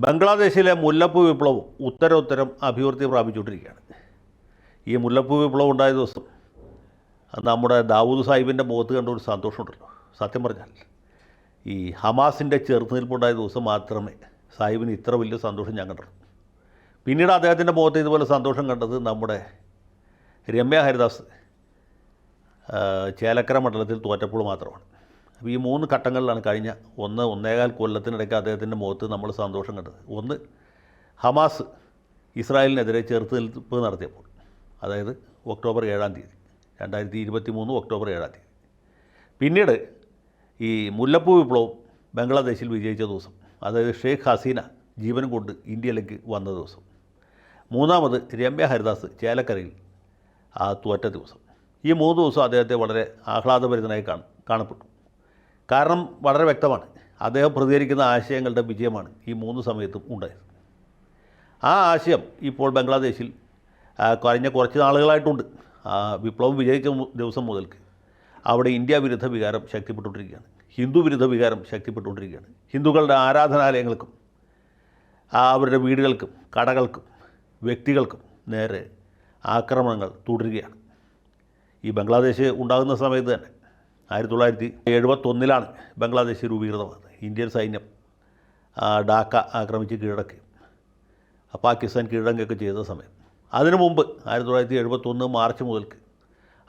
ബംഗ്ലാദേശിലെ മുല്ലപ്പൂ വിപ്ലവം ഉത്തരോത്തരം അഭിവൃദ്ധി പ്രാപിച്ചുകൊണ്ടിരിക്കുകയാണ്. ഈ മുല്ലപ്പൂ വിപ്ലവം ഉണ്ടായ ദിവസം നമ്മുടെ ദാവൂദ് സാഹിബിൻ്റെ മുഖത്ത് കണ്ട ഒരു സന്തോഷമുണ്ടല്ലോ. സത്യം പറഞ്ഞാൽ ഈ ഹമാസിൻ്റെ ചെറുത്തുനിൽപ്പുണ്ടായ ദിവസം മാത്രമേ സാഹിബിന് ഇത്ര വലിയ സന്തോഷം ഞാൻ കണ്ടുള്ളൂ. പിന്നീട് അദ്ദേഹത്തിൻ്റെ മുഖത്ത് ഇതുപോലെ സന്തോഷം കണ്ടത് നമ്മുടെ രമ്യ ഹരിദാസ് ചേലക്കര മണ്ഡലത്തിൽ തോറ്റപ്പോൾ മാത്രമാണ്. അപ്പോൾ ഈ 3 ഘട്ടങ്ങളിലാണ് കഴിഞ്ഞ 1.5 കൊല്ലത്തിനിടയ്ക്ക് അദ്ദേഹത്തിൻ്റെ മുഖത്ത് നമ്മൾ സന്തോഷം കണ്ടത്. ഒന്ന്, ഹമാസ് ഇസ്രായേലിനെതിരെ ചെറുത്തുനിൽപ്പ് നടത്തിയപ്പോൾ, അതായത് ഒക്ടോബർ 7-ാം തീയതി 2023 ഒക്ടോബർ 7-ാം തീയതി. പിന്നീട് ഈ മുല്ലപ്പൂ വിപ്ലവം ബംഗ്ലാദേശിൽ വിജയിച്ച ദിവസം, അതായത് ഷെയ്ഖ് ഹസീന ജീവനും കൊണ്ട് ഇന്ത്യയിലേക്ക് വന്ന ദിവസം. മൂന്നാമത് രമ്യ ഹരിദാസ് ചേലക്കരയിൽ തോറ്റ ദിവസം. ഈ 3 ദിവസം അദ്ദേഹത്തെ വളരെ ആഹ്ലാദഭരിതനായി കാണപ്പെട്ടു. കാരണം വളരെ വ്യക്തമാണ്, അദ്ദേഹം പ്രതികരിക്കുന്ന ആശയങ്ങളുടെ വിജയമാണ് ഈ 3 സമയത്തും ഉണ്ടായത്. ആ ആശയം ഇപ്പോൾ ബംഗ്ലാദേശിൽ കഴിഞ്ഞ കുറച്ച് നാളുകളായിട്ടുണ്ട്. വിപ്ലവം വിജയിച്ച ദിവസം മുതൽക്ക് അവിടെ ഇന്ത്യ വിരുദ്ധ വികാരം ശക്തിപ്പെട്ടുകൊണ്ടിരിക്കുകയാണ്. ഹിന്ദു വിരുദ്ധ വികാരം ശക്തിപ്പെട്ടുകൊണ്ടിരിക്കുകയാണ്. ഹിന്ദുക്കളുടെ ആരാധനാലയങ്ങൾക്കും അവരുടെ വീടുകൾക്കും കടകൾക്കും വ്യക്തികൾക്കും നേരെ ആക്രമണങ്ങൾ തുടരുകയാണ്. ഈ ബംഗ്ലാദേശ് ഉണ്ടാകുന്ന സമയത്ത് തന്നെ 1971 ബംഗ്ലാദേശ് രൂപീകൃതമാകുന്നത്. ഇന്ത്യൻ സൈന്യം ഡാക്ക ആക്രമിച്ച് കീഴടക്കുകയും പാകിസ്ഥാൻ കീഴടങ്ങുകയൊക്കെ ചെയ്ത സമയം. അതിനു മുമ്പ് 1971 മാർച്ച് മുതൽക്ക്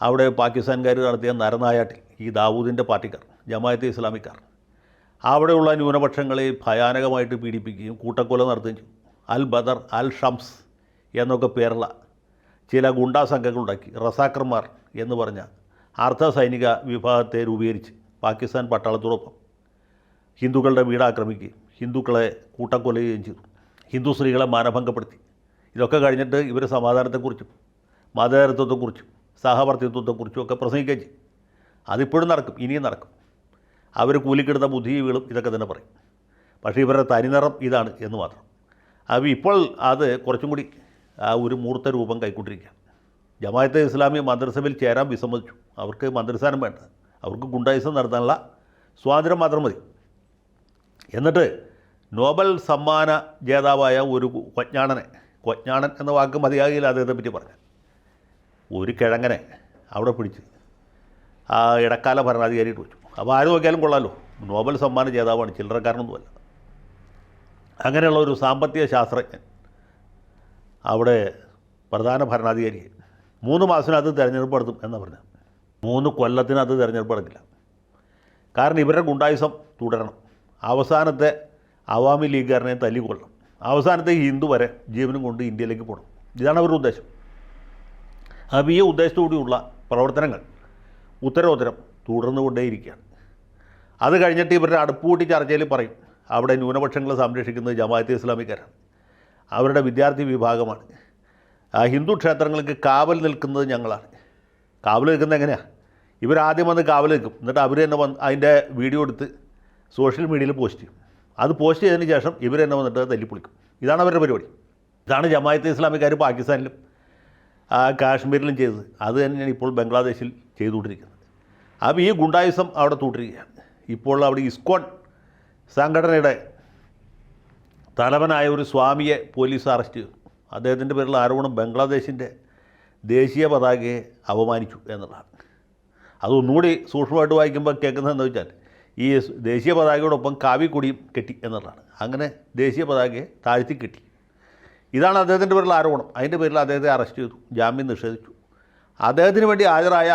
അവിടെ പാകിസ്ഥാൻകാർ നടത്തിയ നരനായാട്ടിൽ ഈ ദാവൂദിൻ്റെ പാർട്ടിക്കാർ, ജമാഅത്തെ ഇസ്ലാമിക്കാർ അവിടെയുള്ള ന്യൂനപക്ഷങ്ങളെ ഭയാനകമായിട്ട് പീഡിപ്പിക്കുകയും കൂട്ടക്കൊല നടത്തുകയും ചെയ്തു. അൽ ബദർ, അൽ ഷംസ് എന്നൊക്കെ പേരുള്ള ചില ഗുണ്ടാ സംഘങ്ങളുണ്ടാക്കി റസാക്കർമാർ എന്ന് പറഞ്ഞ അർദ്ധ സൈനിക വിഭാഗത്തെ രൂപീകരിച്ച് പാകിസ്ഥാൻ പട്ടാളത്തോടൊപ്പം ഹിന്ദുക്കളുടെ വീട് ആക്രമിക്കുകയും ഹിന്ദുക്കളെ കൂട്ടക്കൊല ചെയ്യുകയും ചെയ്തു. ഹിന്ദു സ്ത്രീകളെ മാനഭംഗപ്പെടുത്തി. ഇതൊക്കെ കഴിഞ്ഞിട്ട് ഇവർ സമാധാനത്തെക്കുറിച്ചും മതേതരത്വത്തെക്കുറിച്ചും സഹവർത്തിത്വത്തെക്കുറിച്ചും ഒക്കെ പ്രസംഗിക്കുകയും ചെയ്യും. അതിപ്പോഴും നടക്കും, ഇനിയും നടക്കും. അവർ കൂലിക്കെടുത്ത ബുദ്ധിജീവികളും ഇതൊക്കെ തന്നെ പറയും. പക്ഷേ ഇവരുടെ തനിനിറം ഇതാണ് എന്ന് മാത്രം. അപ്പോൾ ഇപ്പോൾ അത് കുറച്ചും കൂടി ഒരു മൂർത്ത രൂപം കൈക്കൊണ്ടിരിക്കുകയാണ്. ജമാഅത്തെ ഇസ്ലാമി മദ്രസയിൽ ചേരാൻ വിസമ്മതിച്ചു. അവർക്ക് മദ്രസാനം വേണ്ട, അവർക്ക് ഗുണ്ടായിസം നടത്താനുള്ള സ്വാതന്ത്ര്യം മാത്രം മതി. എന്നിട്ട് നോബൽ സമ്മാന ജേതാവായ ഒരു കൊജ്ഞാണൻ എന്ന വാക്ക് മതിയാകില്ല അദ്ദേഹത്തെ പറ്റി പറഞ്ഞാൽ, ഒരു കിഴങ്ങനെ അവിടെ പിടിച്ച് ഇടക്കാല ഭരണാധികാരിയിട്ട് വെച്ചു. അപ്പോൾ ആര് നോക്കിയാലും കൊള്ളാമല്ലോ, നോബൽ സമ്മാന ജേതാവാണ്, ചില്ലറക്കാരനൊന്നുമല്ല. അങ്ങനെയുള്ള ഒരു സാമ്പത്തിക ശാസ്ത്രജ്ഞൻ അവിടെ പ്രധാന ഭരണാധികാരി 3 മാസത്തിനകത്ത് തിരഞ്ഞെടുപ്പ് നടത്തും എന്നാണ് പറഞ്ഞത്. 3 കൊല്ലത്തിനകത്ത് തിരഞ്ഞെടുപ്പ് നടക്കില്ല. കാരണം ഇവരുടെ ഗുണ്ടായുസം തുടരണം. അവസാനത്തെ അവാമി ലീഗുകാരനെ തല്ലിക്കൊള്ളണം. അവസാനത്തെ ഹിന്ദു വരെ ജീവനും കൊണ്ട് ഇന്ത്യയിലേക്ക് പോകണം. ഇതാണ് അവരുടെ ഉദ്ദേശം. അപ്പോൾ ഈ ഉദ്ദേശത്തോടെയുള്ള പ്രവർത്തനങ്ങൾ ഉത്തരോത്തരം തുടർന്നുകൊണ്ടേയിരിക്കുകയാണ്. അത് കഴിഞ്ഞിട്ട് ഇവരുടെ അടുപ്പുകൂട്ടി ചർച്ചയിൽ പറയും അവിടെ ന്യൂനപക്ഷങ്ങളെ സംരക്ഷിക്കുന്നത് ജമാഅത്തെ ഇസ്ലാമിക്കാരാണ്, അവരുടെ വിദ്യാർത്ഥി വിഭാഗമാണ്, ഹിന്ദു ക്ഷേത്രങ്ങൾക്ക് കാവൽ നിൽക്കുന്നത് ഞങ്ങളാണ്. കാവൽ നിൽക്കുന്നത് എങ്ങനെയാണ്? ഇവരാദ്യം വന്ന് കാവൽ നിൽക്കും, എന്നിട്ട് അവർ തന്നെ അതിൻ്റെ വീഡിയോ എടുത്ത് സോഷ്യൽ മീഡിയയിൽ പോസ്റ്റ് ചെയ്യും. അത് പോസ്റ്റ് ചെയ്തതിന് ശേഷം ഇവർ തന്നെ വന്നിട്ട് തല്ലിപ്പൊളിക്കും. ഇതാണ് അവരുടെ പരിപാടി. ഇതാണ് ജമാഅത്തെ ഇസ്ലാമിക്കാർ പാകിസ്ഥാനിലും കാശ്മീരിലും ചെയ്തത്. അത് തന്നെയാണ് ഇപ്പോൾ ബംഗ്ലാദേശിൽ ചെയ്തുകൊണ്ടിരിക്കുന്നത്. അപ്പോൾ ഈ ഗുണ്ടായുസം അവിടെ തുടരുകയാണ്. ഇപ്പോൾ അവിടെ ഇസ്കോൺ സംഘടനയുടെ തലവനായ ഒരു സ്വാമിയെ പോലീസ് അറസ്റ്റ് ചെയ്തു. അദ്ദേഹത്തിൻ്റെ പേരിലുള്ള ആരോപണം ബംഗ്ലാദേശിൻ്റെ ദേശീയ പതാകയെ അപമാനിച്ചു എന്നുള്ളതാണ്. അതൊന്നുകൂടി സൂക്ഷ്മമായിട്ട് വായിക്കുമ്പോൾ കേൾക്കുന്നതെന്ന് വെച്ചാൽ ഈ ദേശീയ പതാകയോടൊപ്പം കാവിക്കൊടിയും കെട്ടി എന്നുള്ളതാണ്. അങ്ങനെ ദേശീയ പതാകയെ താഴ്ത്തി കെട്ടി. ഇതാണ് അദ്ദേഹത്തിൻ്റെ പേരിലുള്ള ആരോപണം. അതിൻ്റെ പേരിൽ അദ്ദേഹത്തെ അറസ്റ്റ് ചെയ്തു, ജാമ്യം നിഷേധിച്ചു. അദ്ദേഹത്തിന് വേണ്ടി ഹാജരായ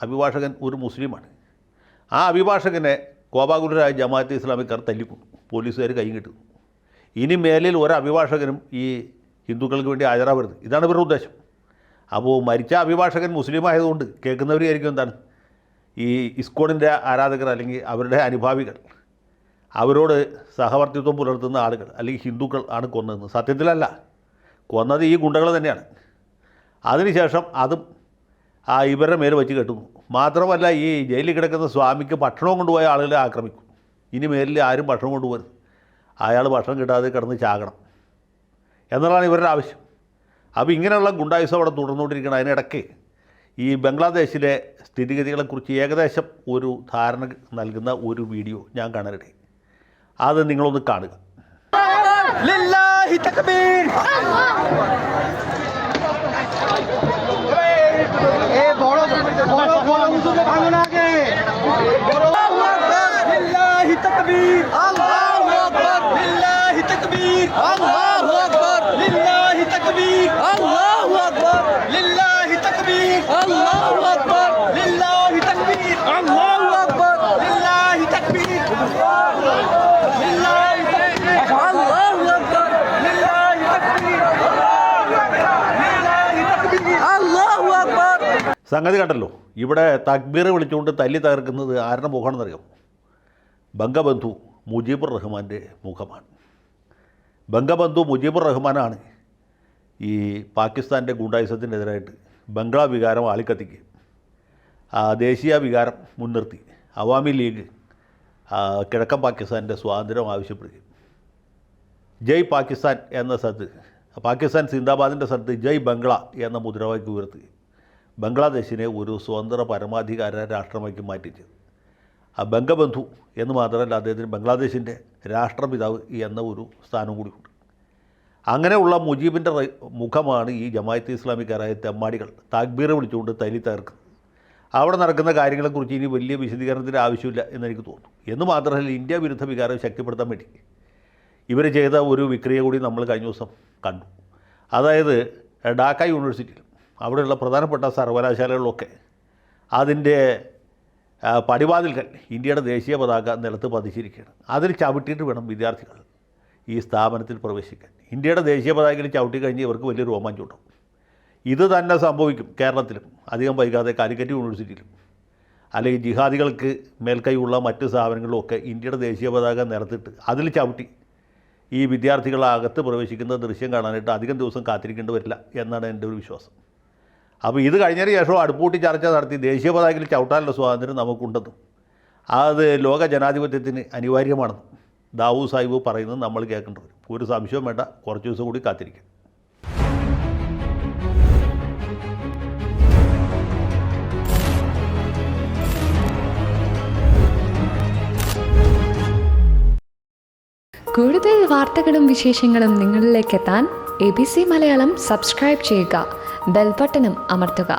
അഭിഭാഷകൻ ഒരു മുസ്ലിമാണ്. ആ അഭിഭാഷകനെ കോപാകുലരായ ജമാഅത്തെ ഇസ്ലാമിക്കാർ തല്ലിക്കൊണ്ടു, പോലീസുകാർ കൈ കിട്ടുന്നു. ഇനി മേലിൽ ഒരു അഭിഭാഷകനും ഈ ഹിന്ദുക്കൾക്ക് വേണ്ടി ഹാജരാവരുത്. ഇതാണ് ഇവരുടെ ഉദ്ദേശം. അപ്പോൾ മരിച്ച അഭിഭാഷകൻ മുസ്ലിം ആയതുകൊണ്ട് കേൾക്കുന്നവരായിരിക്കും എന്താണ് ഈ ഇസ്കോണിൻ്റെ ആരാധകർ അല്ലെങ്കിൽ അവരുടെ അനുഭാവികൾ, അവരോട് സഹവർത്തിത്വം പുലർത്തുന്ന ആളുകൾ അല്ലെങ്കിൽ ഹിന്ദുക്കൾ ആണ് കൊന്നതെന്ന്. സത്യത്തിലല്ല, കൊന്നത് ഈ ഗുണ്ടകൾ തന്നെയാണ്. അതിനുശേഷം അതും ഇവരുടെ മേൽ വെച്ച് കെട്ടുന്നു. മാത്രമല്ല, ഈ ജയിലിൽ കിടക്കുന്ന സ്വാമിക്ക് ഭക്ഷണം കൊണ്ടുപോയ ആളുകളെ ആക്രമിക്കും. ഇനി മേലിൽ ആരും ഭക്ഷണം കൊണ്ടുപോകരുത്, അയാൾ ഭക്ഷണം കിട്ടാതെ കിടന്ന് ചാകണം എന്നുള്ളതാണ് ഇവരുടെ ആവശ്യം. അപ്പോൾ ഇങ്ങനെയുള്ള ഗുണ്ടായുസം അവിടെ തുടർന്നുകൊണ്ടിരിക്കണം. അതിനിടയ്ക്ക് ഈ ബംഗ്ലാദേശിലെ സ്ഥിതിഗതികളെക്കുറിച്ച് ഏകദേശം ഒരു ധാരണ നൽകുന്ന ഒരു വീഡിയോ ഞാൻ കാണാനിടയായി. അത് നിങ്ങളൊന്ന് കാണുക. लिल्लाहि तकबीर। ए बड़ो बड़ो बड़ो मुझे भागो ना आगे। लिल्लाहि तकबीर। अल्लाहु अकबर। लिल्लाहि तकबीर। अल्लाहु अकबर। लिल्लाहि तकबीर। अल्लाहु अकबर। लिल्लाहि तकबीर। अल्लाहु अकबर। लिल्लाहि तकबीर। अल्लाहु अकबर। लिल्लाहि तकबीर। लिल्लाहि तकबीर। अल्लाहु अकबर। लिल्लाहि तकबीर। लिल्लाहि तकबीर। अल्लाहु अकबर। സംഗതി കണ്ടല്ലോ. ഇവിടെ തക്ബീർ വിളിച്ചുകൊണ്ട് തല്ലി തകർക്കുന്നത് ആരുടെ മുഖമാണെന്നറിയാം? ബംഗബന്ധു മുജീബുർ റഹ്മാൻ്റെ മുഖമാണ്. ബംഗബന്ധു മുജീബുർ റഹ്മാനാണ് ഈ പാകിസ്ഥാൻ്റെ ഗുണ്ടായിസത്തിനെതിരായിട്ട് ബംഗ്ലാ വികാരം ആളിക്കത്തിക്കുകയും ദേശീയ വികാരം മുൻനിർത്തി അവാമി ലീഗ് കിഴക്കൻ പാകിസ്ഥാൻ്റെ സ്വാതന്ത്ര്യം ആവശ്യപ്പെടുകയും ജയ് പാകിസ്ഥാൻ എന്ന സ്ഥലത്ത് പാകിസ്ഥാൻ സിന്ദാബാദിൻ്റെ സ്ഥലത്ത് ജയ് ബംഗ്ല എന്ന മുദ്രാവാക്യം ഉയർത്തുകയും ബംഗ്ലാദേശിനെ ഒരു സ്വതന്ത്ര പരമാധികാര രാഷ്ട്രമാക്കി മാറ്റിച്ചത്. ബംഗബന്ധു എന്ന് മാത്രമല്ല, അദ്ദേഹത്തിന് ബംഗ്ലാദേശിൻ്റെ രാഷ്ട്രപിതാവ് എന്ന ഒരു സ്ഥാനം കൂടിയുണ്ട്. അങ്ങനെയുള്ള മുജീബിൻ്റെ മുഖമാണ് ഈ ജമാഅത്തെ ഇസ്ലാമിക്കാരായ തെമ്മാടികൾ തക്ബീർ വിളിച്ചുകൊണ്ട് തല്ലി തകർക്കുന്നത്. അവിടെ നടക്കുന്ന കാര്യങ്ങളെക്കുറിച്ച് ഇനി വലിയ വിശദീകരണത്തിൻ്റെ ആവശ്യമില്ല എന്നെനിക്ക് തോന്നുന്നു. എന്ന് മാത്രമല്ല, ഇന്ത്യ വിരുദ്ധ വികാരം ശക്തിപ്പെടുത്താൻ വേണ്ടി ഇവർ ചെയ്ത ഒരു വിക്രിയ കൂടി നമ്മൾ കഴിഞ്ഞ ദിവസം കണ്ടു. അതായത് ഡാക്ക യൂണിവേഴ്സിറ്റിയിലും അവിടെയുള്ള പ്രധാനപ്പെട്ട സർവകലാശാലകളിലൊക്കെ അതിൻ്റെ പടിവാതിൽക്കൽ ഇന്ത്യയുടെ ദേശീയ പതാക നിലത്ത് പതിച്ചിരിക്കുകയാണ്. അതിൽ ചവിട്ടിയിട്ട് വേണം വിദ്യാർത്ഥികൾ ഈ സ്ഥാപനത്തിൽ പ്രവേശിക്കാൻ. ഇന്ത്യയുടെ ദേശീയ പതാകയിൽ ചവിട്ടി കഴിഞ്ഞ് ഇവർക്ക് വലിയ രോമാഞ്ചം ഉണ്ടാവും. ഇത് തന്നെ സംഭവിക്കും കേരളത്തിലും അധികം വൈകാതെ. കാലിക്കറ്റ് യൂണിവേഴ്സിറ്റിയിലും അല്ലെങ്കിൽ ജിഹാദികൾക്ക് മേൽക്കൈയുള്ള മറ്റ് സ്ഥാപനങ്ങളിലുമൊക്കെ ഇന്ത്യയുടെ ദേശീയ പതാക നിലത്തിട്ട് അതിൽ ചവിട്ടി ഈ വിദ്യാർത്ഥികൾ അകത്ത് പ്രവേശിക്കുന്ന ദൃശ്യം കാണാനായിട്ട് അധികം ദിവസം കാത്തിരിക്കേണ്ടി വരില്ല എന്നാണ് എൻ്റെ ഒരു വിശ്വാസം. അപ്പോൾ ഇത് കഴിഞ്ഞതിന് ശേഷം അടുപ്പൂട്ടി ചർച്ച നടത്തി ദേശീയ പതാകയിൽ ചവിട്ടാനുള്ള സ്വാതന്ത്ര്യം നമുക്കുണ്ടെന്നും അത് ലോക ജനാധിപത്യത്തിന് അനിവാര്യമാണെന്നും ദാവൂദ് സാഹിബ് പറയുന്നത് നമ്മൾ കേൾക്കേണ്ടി വരും. ഒരു സംശയവും വേണ്ട, കുറച്ച് ദിവസം കൂടി കാത്തിരിക്കാം. കൂടുതൽ വാർത്തകളും വിശേഷങ്ങളും നിങ്ങളിലേക്ക് എത്താൻ ABC മലയാളം സബ്സ്ക്രൈബ് ചെയ്യുക, ബെൽ ബട്ടണും അമർത്തുക.